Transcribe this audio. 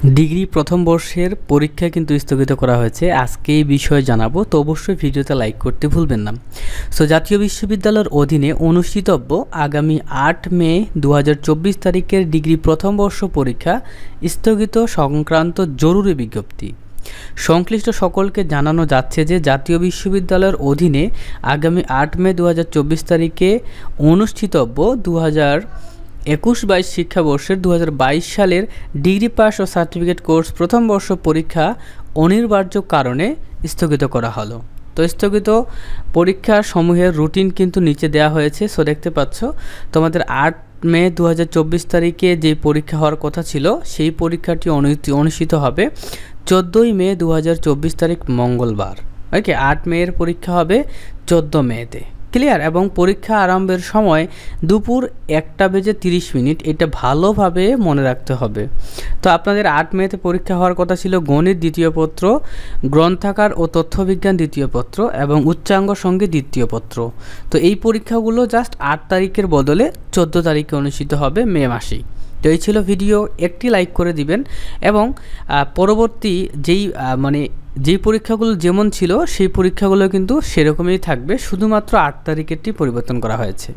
Degree প্রথম বর্ষের পরীক্ষা কিন্তু স্থগিত করা হয়েছে। আজকে এই বিষয়ে জানাবো, তো অবশ্যই ভিডিওতে লাইক করতে ভুলবেন না। সো জাতীয় বিশ্ববিদ্যালয়ের অধীনে অনুষ্ঠিতব্য আগামী ৮ মে ২০২৪ তারিখের ডিগ্রি প্রথম বর্ষ পরীক্ষা স্থগিত সংক্রান্ত জরুরি বিজ্ঞপ্তি। সংশ্লিষ্ট সকলকে জানানো যাচ্ছে যে জাতীয় বিশ্ববিদ্যালয়ের অধীনে আগামী ৮ মে ২০২৪ তারিখে অনুষ্ঠিতব্য ২০২১-২২ শিক্ষাবর্ষের ২০২২ সালের ডিগ্রি পাস ও সার্টিফিকেট কোর্স প্রথম বর্ষ পরীক্ষা অনিবার্য কারণে স্থগিত করা হলো। তো স্থগিত পরীক্ষার সমূহের রুটিন কিন্তু নিচে দেওয়া হয়েছে। সো দেখতে পাচ্ছ তোমাদের ৮ মে ২০২৪ তারিখে যে পরীক্ষা হওয়ার কথা ছিল সেই পরীক্ষাটি অনুষ্ঠিত হবে ১৪ই মে ২০২৪ তারিখ মঙ্গলবার। ওকে, ৮ মের পরীক্ষা হবে ১৪ মেতে। ক্লিয়ার? এবং পরীক্ষা আরম্ভের সময় দুপুর ১টা বেজে ৩০ মিনিট, এটা ভালোভাবে মনে রাখতে হবে। তো আপনাদের ৮ মেতে পরীক্ষা হওয়ার কথা ছিল গণিত দ্বিতীয় পত্র, গ্রন্থাগার ও তথ্যবিজ্ঞান দ্বিতীয় পত্র এবং উচ্চাঙ্গ সঙ্গীত দ্বিতীয় পত্র। তো এই পরীক্ষাগুলো জাস্ট ৮ তারিখের বদলে ১৪ তারিখে অনুষ্ঠিত হবে মে মাসেই। তো এই ছিল ভিডিও, একটি লাইক করে দিবেন এবং পরবর্তী যেই পরীক্ষাগুলো যেমন ছিল সেই পরীক্ষাগুলো কিন্তু সেরকমই থাকবে, শুধুমাত্র ৮ তারিখেরটি পরিবর্তন করা হয়েছে।